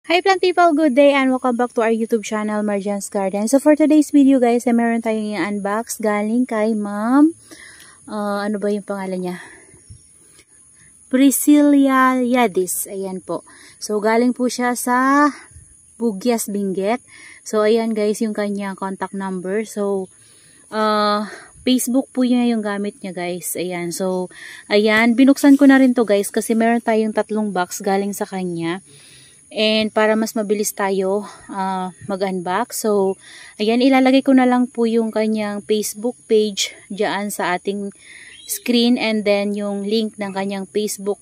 Hi plant people, good day and welcome back to our YouTube channel, Marjan's Garden. So for today's video guys, ay meron tayong i-unbox galing kay Ma'am, ano ba yung pangalan niya? Priscilla Yadis, ayan po. So galing po siya sa Bugyas, Benguet. So ayan guys yung kanyang contact number. So Facebook po niya yung gamit niya guys. Ayan, so ayan, binuksan ko na rin to guys kasi meron tayong 3 box galing sa kanya. And para mas mabilis tayo mag-unbox. So, ayan, ilalagay ko na lang po yung kanyang Facebook page dyan sa ating screen. And then, yung link ng kanyang Facebook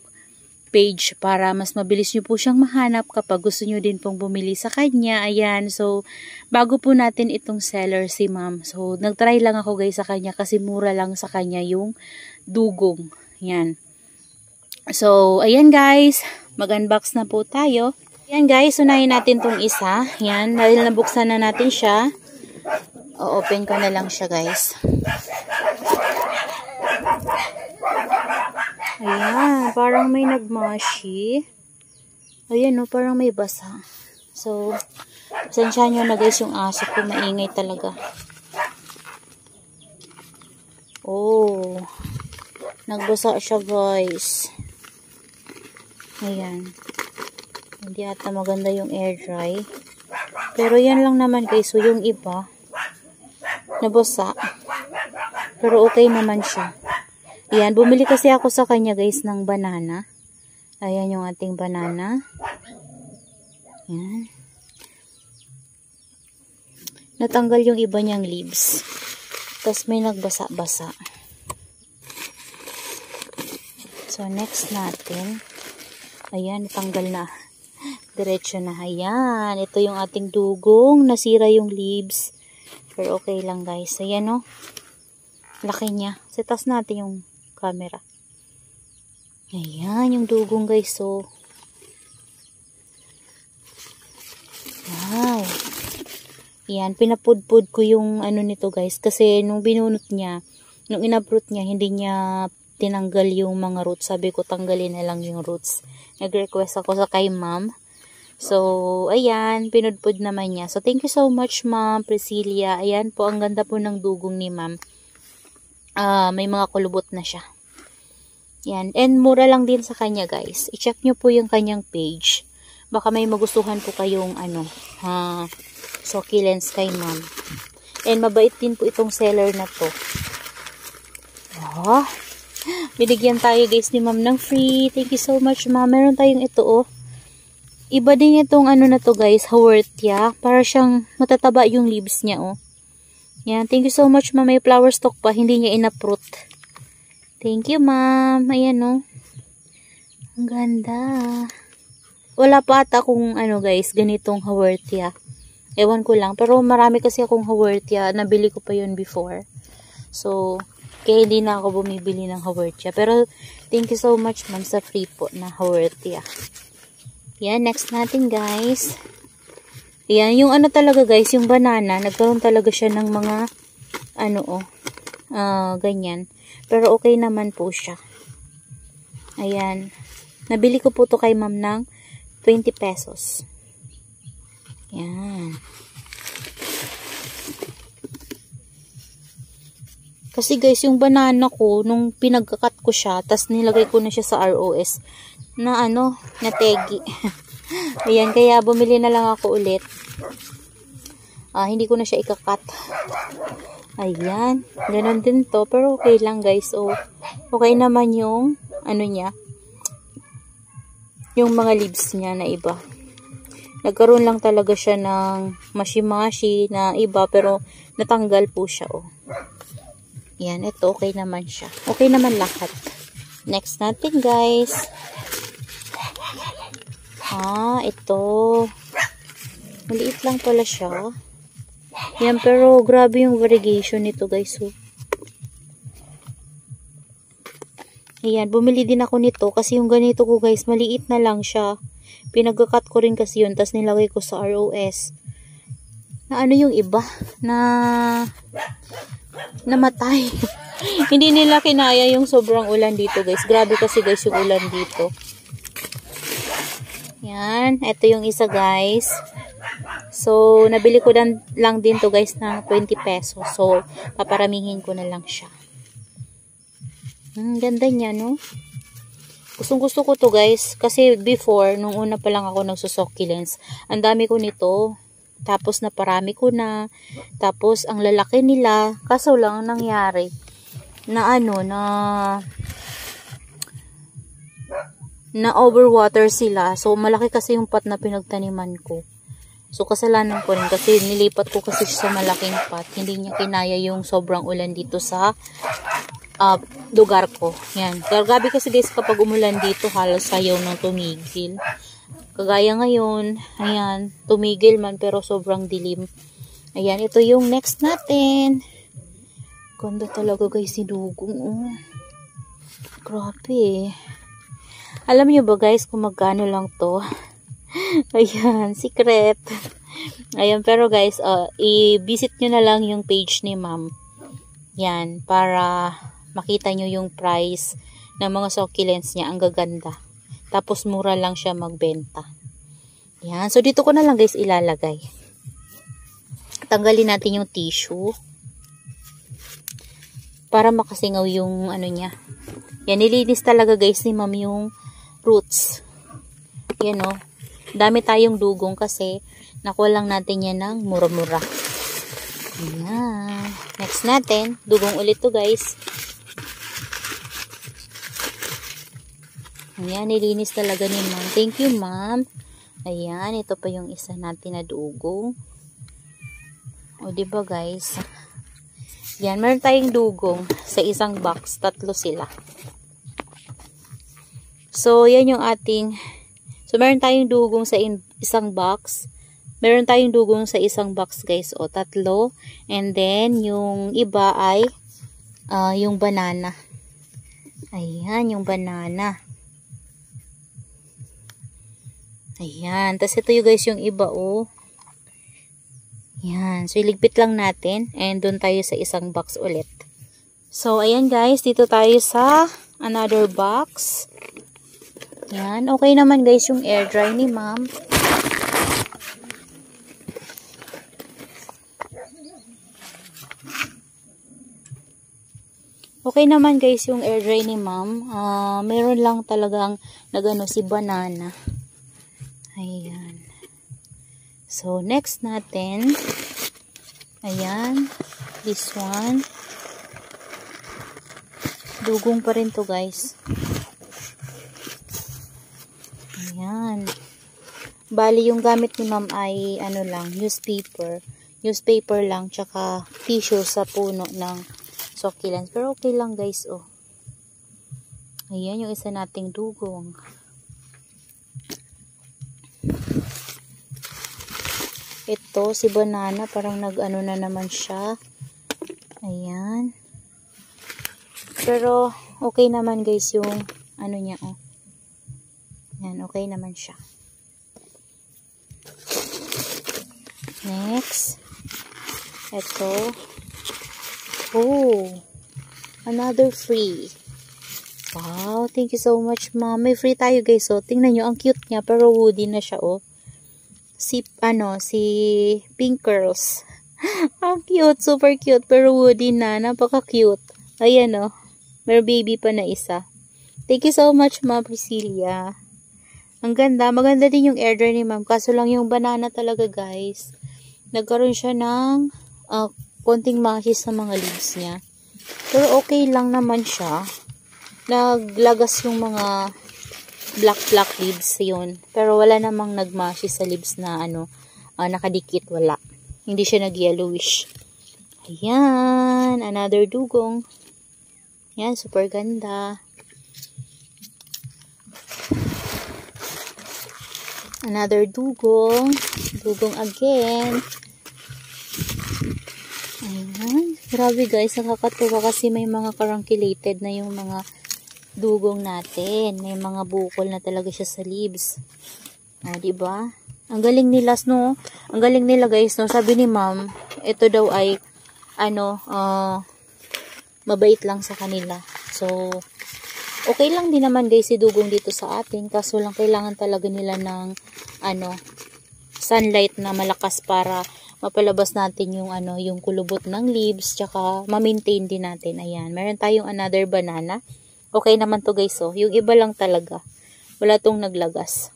page para mas mabilis nyo po siyang mahanap kapag gusto nyo din pong bumili sa kanya. Ayan, so, bago po natin itong seller si ma'am. So, nagtry lang ako guys sa kanya kasi mura lang sa kanya yung dugong. Ayan. So, ayan guys, mag-unbox na po tayo. Yan guys, unahin natin tong isa. Yan, dahil nabuksan na natin siya. O-open ko na lang siya guys. Ayan, parang may nagmashi. Ayan o, parang may basa. So, pasensya nyo na guys yung aso ko, maingay talaga. Oh, nagbasa siya guys. Ayan. Hindi ata maganda yung air dry. Pero yan lang naman guys. So yung iba, nabasa. Pero okay naman siya. Ayan, bumili kasi ako sa kanya guys ng banana. Ayan yung ating banana. Ayan. Natanggal yung iba niyang leaves. Tapos may nagbasa-basa. So next natin. Ayan, natanggal na. Diretso na. Ayan. Ito yung ating dugong. Nasira yung leaves. Pero okay lang guys. Ayan o. Laki niya. Setas natin yung camera. Ayan yung dugong guys. So. Wow. Ayan. Pinapudpud ko yung ano nito guys. Kasi nung binunot niya, nung inaprot niya, hindi niya tinanggal yung mga roots. Sabi ko tanggalin na lang yung roots. Nag-request ako sa kay ma'am. So, ayan, pinudpud naman niya. So, thank you so much, Ma'am Priscilla. Ayan po, ang ganda po ng dugong ni Ma'am. May mga kulubot na siya. Ayan, and mura lang din sa kanya, guys. I-check nyo po yung kanyang page. Baka may magustuhan po kayong, succulents kay Ma'am. And mabait din po itong seller na to. Oh, binigyan tayo, guys, ni Ma'am ng free. Thank you so much, Ma'am. Meron tayong ito, oh. Iba din itong ano na to guys, Haworthia. Para siyang matataba yung leaves niya oh. Yan, thank you so much ma'am. May flower stalk pa, hindi niya inaprot. Thank you ma'am. Ayan oh. Ang ganda. Wala pa ata kung ano guys, ganitong Haworthia. Ewan ko lang. Pero marami kasi akong Haworthia. Nabili ko pa yun before. So, kaya hindi na ako bumibili ng Haworthia. Pero, thank you so much ma'am sa free po na Haworthia. Yan, next natin guys. Yan, yung ano talaga guys, yung banana, nagkaroon talaga siya ng mga, ganyan. Pero okay naman po siya. Ayan. Nabili ko po to kay ma'am ng 20 pesos. Yan. Kasi guys, yung banana ko, nung pinagkakat ko siya, tas nilagay ko na siya sa ROS, na tegi. Ayan, kaya bumili na lang ako ulit. Hindi ko na siya ikakat. Ayan, ganun din to. Pero okay lang guys. So, okay naman yung, niya. Yung mga leaves niya na iba. Nagkaroon lang talaga siya ng mashi-mashi na iba. Pero, natanggal po siya, oh. Ayan, ito, okay naman siya. Okay naman lahat. Next natin guys. Ito. Maliit lang pala siya. Yan, pero grabe yung variegation nito guys. So, ayan, bumili din ako nito kasi yung ganito ko guys, maliit na lang siya. Pinagkakat ko rin kasi yun, tas nilagay ko sa ROS. Na yung iba? Namatay. Hindi nila kinaya yung sobrang ulan dito guys. Grabe kasi guys yung ulan dito. Yan. Ito yung isa guys. So, nabili ko lang din to guys ng 20 pesos. So, paparamihin ko na lang siya. Ganda niya, no? Gustong gusto ko to guys. Kasi before, nung una pa lang ako nagsusucculents, ang dami ko nito. Tapos naparami ko na. Tapos, ang lalaki nila. Kaso lang, ang nangyari, na overwater sila. So, malaki kasi yung pot na pinagtaniman ko. So, kasalanan ko rin kasi nilipat ko kasi sa malaking pot. Hindi niya kinaya yung sobrang ulan dito sa lugar ko. Yan. Grabe kasi guys kapag umulan dito, halos sayaw ng tumigil. Kagaya ngayon, ayan, tumigil man pero sobrang dilim. Ayan, ito yung next natin. Ganda talaga guys si dugong. Oh. Grabe. Alam niyo ba guys kung magkano lang to? Ayan, secret. Ayan, pero guys, i-visit nyo na lang yung page ni ma'am. Yan, para makita nyo yung price ng mga succulents niya. Ang gaganda. Tapos mura lang siya magbenta. Yan, so dito ko na lang guys ilalagay. Tanggalin natin yung tissue. Para makasingaw yung ano niya. Yan, nilinis talaga guys ni ma'am yung roots. Yan o. Dami tayong dugong kasi nakuha lang natin yan ng mura-mura. Ayan. Next natin, dugong ulit to guys. Ayan, nilinis talaga ni ma'am. Thank you ma'am. Ayan, ito pa yung isa natin na dugong. O diba guys? Yan, meron tayong dugong sa isang box. 3 sila. So, yan yung ating... So, meron tayong dugong sa isang box. Meron tayong dugong sa isang box, guys. O, 3. And then, yung iba ay yung banana. Ayan, yung banana. Ayan. Tapos, ito yung guys, yung iba, oh. Ayan. So, iligpit lang natin. And, doon tayo sa isang box ulit. So, ayan guys. Dito tayo sa another box. Yan. Okay naman guys yung air dry ni ma'am. Okay naman guys yung air dry ni ma'am. Meron lang talagang nagano si banana. Ayan. So next natin. Ayan. This one. Dugong pa rin to guys. Ayan. Bali, yung gamit ni ma'am ay, ano lang, newspaper. Newspaper lang, tsaka tissue sa puno ng succulents. Pero okay lang guys, oh. Ayan, yung isa nating dugong. Ito, si banana, parang nag-ano na naman siya. Ayan. Pero, okay naman guys yung, ano niya, oh. Yan, okay naman siya. Next. Ito. Oh. Another free. Wow, thank you so much, ma'am. May free tayo, guys. So, tingnan nyo, ang cute niya, pero woody na siya, oh. Si Pink Curls. Ang cute, super cute, pero woody na. Napaka-cute. Ayan, oh. May baby pa na isa. Thank you so much, ma'am Priscilla. Ang ganda. Maganda din yung air dry ni ma'am. Kaso lang yung banana talaga guys. Nagkaroon siya ng konting mahis sa mga leaves niya. Pero okay lang naman siya. Naglagas yung mga black leaves yun. Pero wala namang nagmahis sa leaves na nakadikit. Wala. Hindi siya nag-yellowish. Ayan. Another dugong. Ayan. Super ganda. Another dugong. Dugong again. Ayan. Grabe guys, nakakatuwa kasi may mga carunculate na yung mga dugong natin. May mga bukol na talaga siya sa leaves. Diba? Ang galing nila, no? Ang galing nila guys, no? Sabi ni ma'am, ito daw ay, mabait lang sa kanila. So, Okay lang din naman guys si dugong dito sa atin. Kaso lang kailangan talaga nila ng sunlight na malakas para mapalabas natin yung yung kulubot ng leaves, tsaka ma-maintain din natin. Ayan, meron tayong another banana. Okay naman to guys, oh. Yung iba lang talaga. Wala tong naglagas.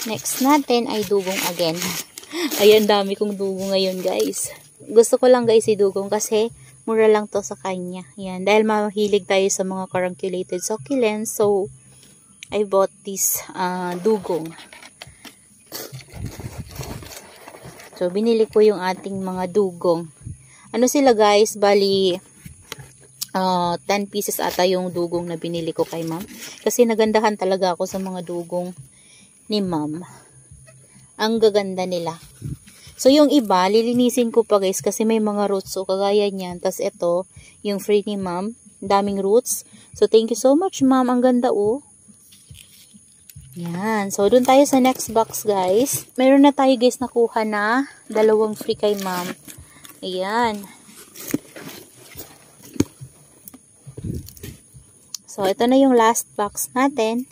Next natin ay dugong again. Ayan, dami kong dugong ngayon guys. Gusto ko lang guys si dugong kasi mura lang to sa kanya. Ayan, dahil mahilig tayo sa mga carunculated succulents, so I bought this dugong. So, binili ko yung ating mga dugong. Ano sila guys? Bali, 10 pieces ata yung dugong na binili ko kay ma'am. Kasi nagandahan talaga ako sa mga dugong ni ma'am. Ang gaganda nila. So, yung iba, lilinisin ko pa guys kasi may mga roots. So, kagaya niyan. Tapos ito, yung free ni ma'am. Daming roots. So, thank you so much ma'am. Ang ganda oh. Yan. So, dun tayo sa next box, guys. Meron na tayo, guys, nakuha na 2 free kay ma'am. Ayan. So, ito na yung last box natin.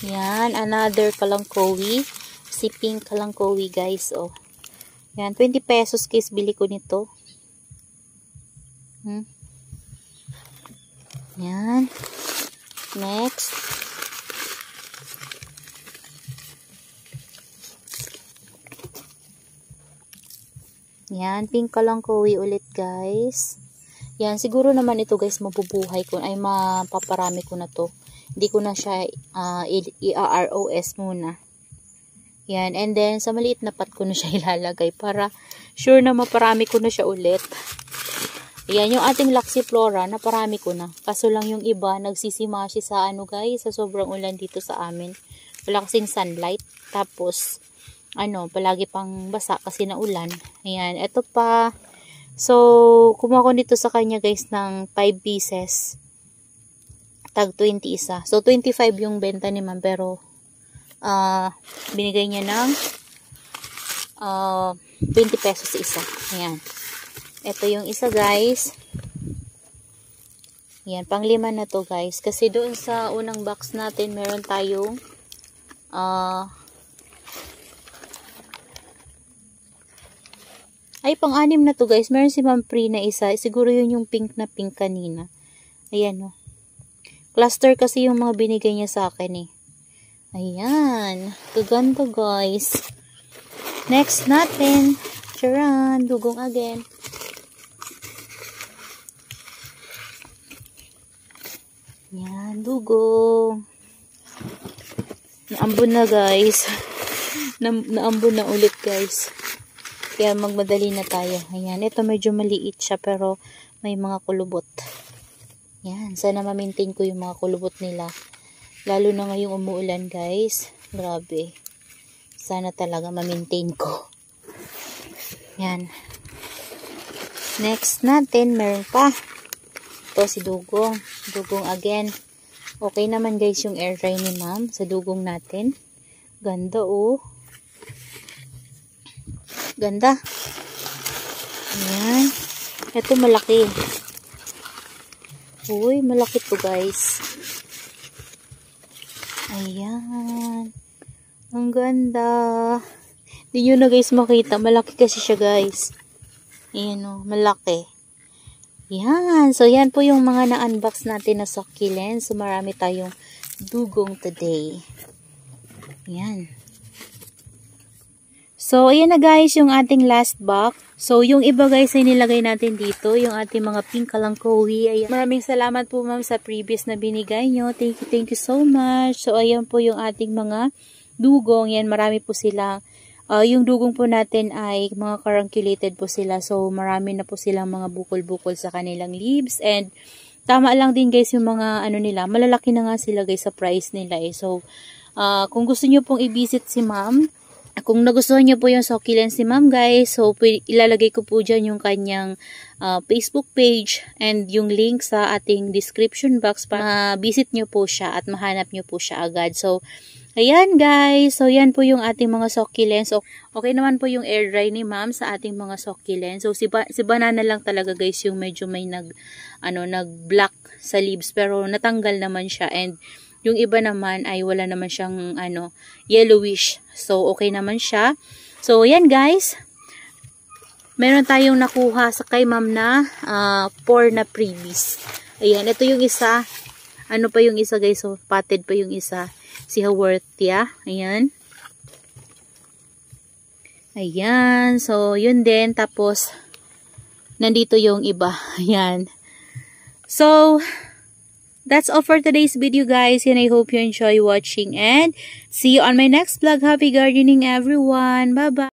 Yan. Another kalangkowi. Si pink kalangkowi, guys. Oh. Yan. 20 pesos, guys, bili ko nito. Yan. Next. Yan, pink kalangkowi ulit guys. Yan, siguro naman ito guys mabubuhay ko, ay mapaparami ko na to. Hindi ko na siya i-ROS muna. Yan, and then sa maliit na pot ko na siya ilalagay para sure na maparami ko na siya ulit. Ayan, yung ating Laxiflora, naparami ko na. Kaso lang yung iba, nagsisimashi sa guys, sa sobrang ulan dito sa amin. Wala kasing sunlight. Tapos, palagi pang basa kasi na ulan. Ayan, eto pa. So, kumuha ko dito sa kanya guys ng 5 pieces. Tag 20 isa. So, 25 yung benta ni ma'am, pero binigay niya ng 20 pesos isa. Ayan. Ito yung isa guys. Yan, pang-5 na to guys. Kasi doon sa unang box natin, meron tayong pang-6 na to guys. Meron si Ma'am Pri na isa. Siguro yun yung pink na pink kanina. Ayan oh. Cluster kasi yung mga binigay niya sa akin eh. Ayan. Gaganda guys. Next natin. Charan. Dugong again. Yan, dugong. Naambon na guys. Naambon na ulit guys. Kaya magmadali na tayo. Ayan, ito medyo maliit siya pero may mga kulubot. Yan, sana ma-maintain ko yung mga kulubot nila. Lalo na ngayong umuulan guys. Grabe. Sana talaga ma-maintain ko. Yan. Next natin, meron pa. Ito si dugong. Dugong again. Okay naman guys yung air dry ni ma'am sa dugong natin. Ganda oh. Ganda. Ayan. Ito malaki. Uy, malaki to guys. Ayan. Ang ganda. Hindi nyo na guys makita. Malaki kasi siya guys. Ayan oh, malaki. Yan. So, yan po yung mga na-unbox natin na succulents. So, marami tayong dugong today. Yan. So, ayan na guys yung ating last box. So, yung iba guys ay nilagay natin dito. Yung ating mga pink kalangkowi. Ayan. Maraming salamat po ma'am sa previous na binigay nyo. Thank you so much. So, ayan po yung ating mga dugong. Yan, marami po silang. Yung dugong po natin ay mga carunculated po sila. So, marami na po silang mga bukol-bukol sa kanilang leaves. And, tama lang din guys yung mga nila. Malalaki na nga sila guys sa price nila eh. So, kung gusto nyo pong i-visit si ma'am, kung nagustuhan niyo po yung succulents ni ma'am guys, so ilalagay ko po dyan yung kanyang Facebook page and yung link sa ating description box para visit nyo po siya at mahanap nyo po siya agad. So, ayan guys, so yan po yung ating mga succulents. Okay naman po yung air dry ni ma'am sa ating mga succulents. So, si banana lang talaga guys yung medyo may nag-black sa leaves pero natanggal naman siya and yung iba naman ay wala naman siyang yellowish. So, okay naman siya. So, ayan guys. Meron tayong nakuha sa kay ma'am na 4 na freebies. Ayan, ito yung isa. Ano pa yung isa guys? So, potted pa yung isa. Si Haworthia. Ayan. Ayan. So, yun din. Tapos, nandito yung iba. Ayan. So, that's all for today's video guys, and I hope you enjoy watching and see you on my next vlog. Happy gardening everyone. Bye bye.